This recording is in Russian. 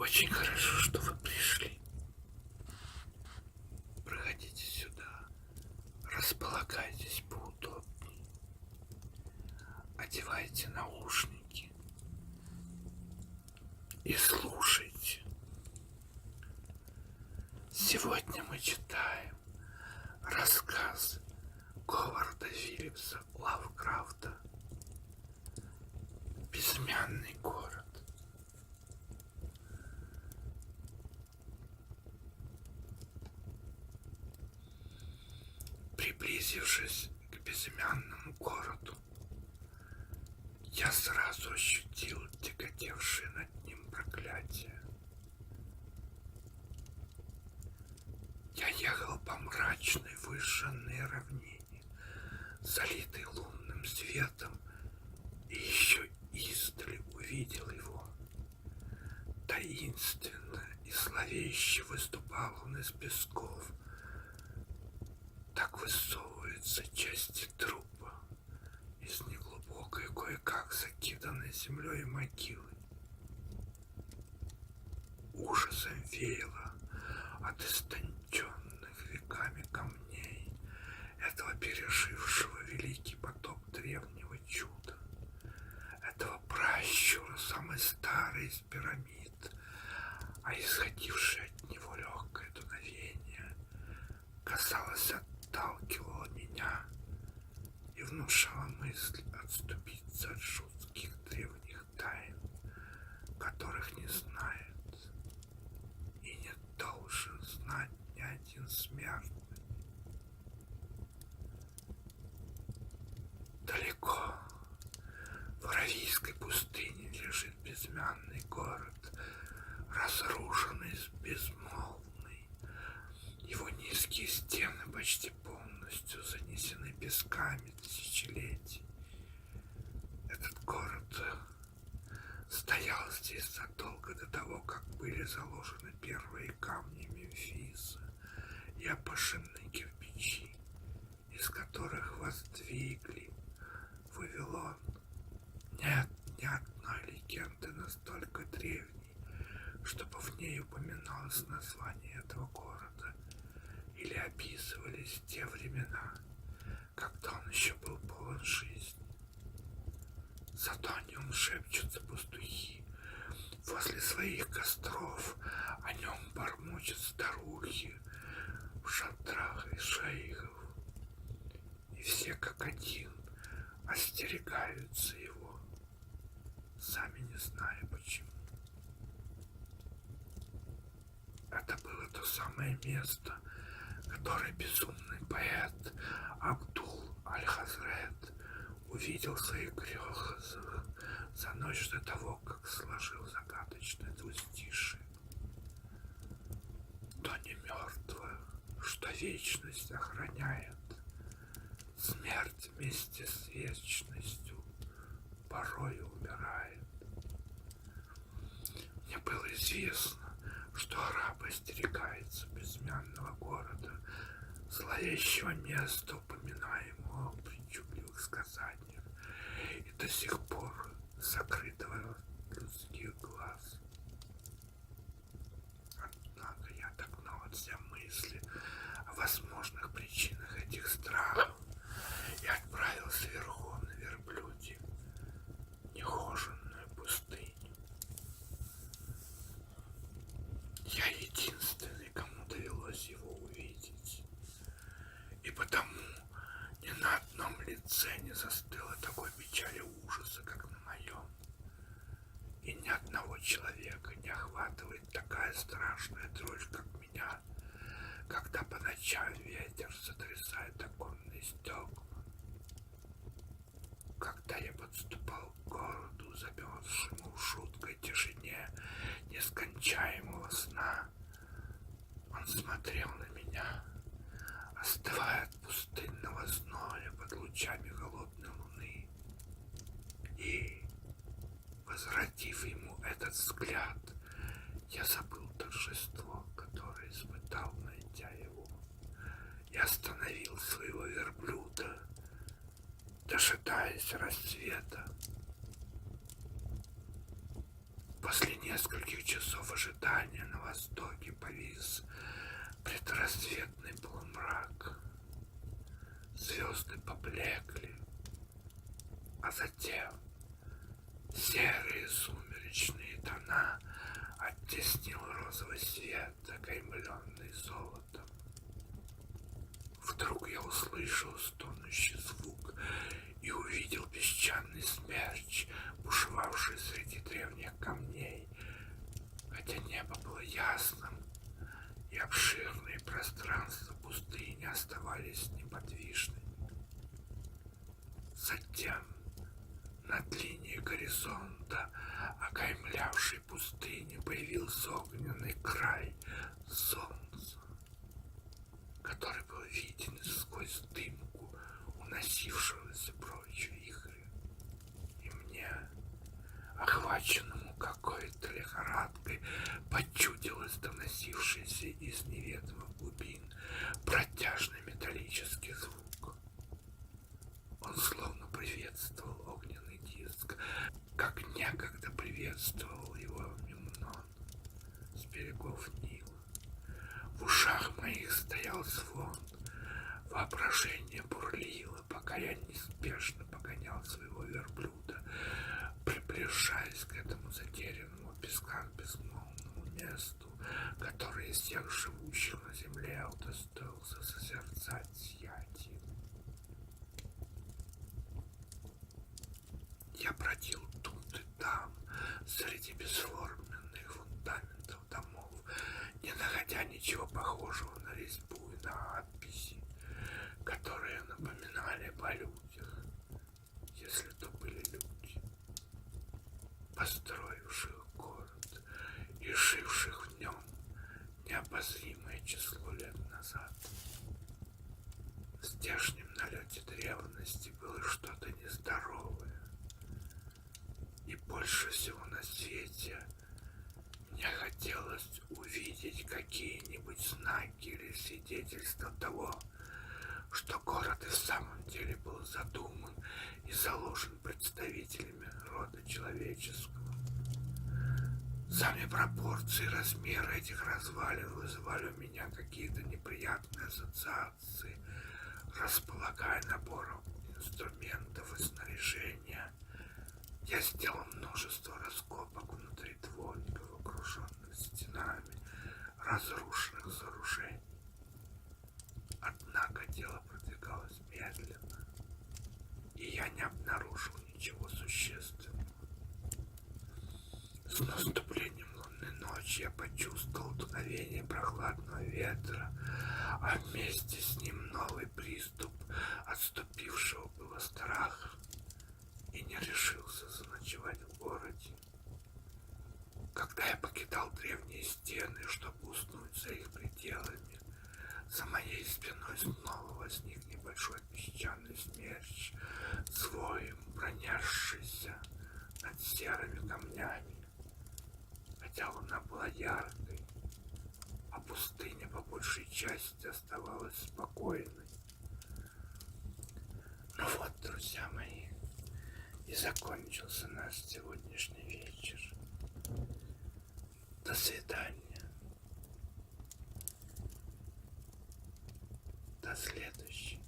Очень хорошо, что вы пришли. Проходите сюда, располагайтесь поудобнее, одевайте наушники и слушайте. Сегодня мы читаем рассказ Говарда Филлипса Лавкрафта «Безымянный город». Приблизившись к безымянному городу, я сразу ощутил тяготевшее над ним проклятие. Я ехал по мрачной выжженной равнине, залитой лунным светом, и еще издали увидел его. Таинственно и зловеще выступал он из песков. Так высовываются части трупа из неглубокой, кое-как закиданной землей могилы. Ужасом веяло от истонченных веками камней этого пережившего великий потоп древнего чуда, этого пращура, самый старый из пирамид, а исходившее от него легкое дуновение, казалось, отталкивало меня и внушало мысль отступиться от жутких древних тайн, которых не знает и не должен знать ни один смертный. Далеко в Аравийской пустыне лежит безымянный город, разрушенный, безмолвный. Его низкие стены почти полностью занесены песками тысячелетий. Этот город стоял здесь задолго до того, как были заложены первые камни Мемфиса и опошенные кирпичи, из которых воздвигли Вавилон. Нет ни одной легенды настолько древней, чтобы в ней упоминалось название этого города или описывались те времена, когда он еще был полон жизни. Зато о нем шепчутся пастухи возле своих костров, о нем бормочут старухи в шатрах из шейхов, и все как один остерегаются его, сами не зная почему. Это было то самое место, которое безумный поэт Абдул-аль-Хазрет увидел в своих грезах за ночь до того, как сложил загадочное двустишие. То не мертвое, что вечность охраняет, смерть вместе с вечностью порою умирает. Мне было известно, что араб остерегается безымянного города, зловещего места, упоминаемого в причудливых сказаниях, и до сих пор закрытого от людских глаз. Однако я отогнал от себя мысли о возможных причинах этих страхов и отправился верхом на верблюде в нехоженную пустыню. Я единственный, кому довелось его увидеть, и потому ни на одном лице не застыло такой печали ужаса, как на моем, и ни одного человека не охватывает такая страшная дрожь, как меня, когда по ночам ветер сотрясает оконные стекла. Когда я подступал к городу, замерзшему в жуткой тишине нескончаемого сна, он смотрел на меня, остывая от пустынного зноя под лучами холодной луны, и, возвратив ему этот взгляд, я забыл торжество, которое испытал, найдя его. Я остановил своего верблюда, дожидаясь рассвета. После нескольких часов ожидания на востоке повис предрассветный полумрак. Звезды поблекли, а затем серые сумеречные тона оттеснил розовый свет, окаймленный золотом. Вдруг я услышал стонущий звук и увидел песчаный смерч, бушевавший среди древних камней. Хотя небо было ясным, и обширные пространства пустыни оставались неподвижными. Затем над линией горизонта, окаймлявшей пустыню, появился огненный край солнца, который был виден сквозь дымку уносившегося прочь вихря. И мне, охваченному какой-то лихорадкой, почудилось доносившийся из неведомых глубин протяжный металлический звук. Он словно приветствовал огненный диск, как некогда приветствовал его Мемнон с берегов Нила. В ушах моих стоял звон, воображение бурлило, пока я неспешно погонял своего верблюда, приближаясь к этому затерянному в песках безмолвному месту, которое из всех живущих на земле удостоился созерцать сиятельно. Я бродил тут и там, среди бесформенных фундаментов домов, не находя ничего похожего на резьбу и надписи, которые напоминали бы о людях, если то были люди, построивших город и живших в нем необозримое число лет назад. В здешнем налете древности было что-то нездоровое, и больше всего на свете мне хотелось увидеть какие-нибудь знаки или свидетельства того, что город и в самом деле был задуман и заложен представителями рода человеческого. Сами пропорции и размеры этих развалин вызывали у меня какие-то неприятные ассоциации, располагая набором инструментов и снаряжения. Я сделал множество раскопок внутри двориков, окруженных стенами разрушенных сооружений. Однако дело продвигалось медленно, и я не обнаружил ничего существенного. С наступлением лунной ночи я почувствовал дуновение прохладного ветра, а вместе с ним новый приступ отступившего было страха, и не решился заночевать в городе. Когда я покидал древние стены, чтобы уснуть за их пределами, за моей спиной снова возник небольшой песчаный смерч, своим пронесшийся над серыми камнями. Хотя луна была яркой, а пустыня по большей части оставалась спокойной. Ну вот, друзья мои, и закончился наш сегодняшний вечер. До свидания. До следующего.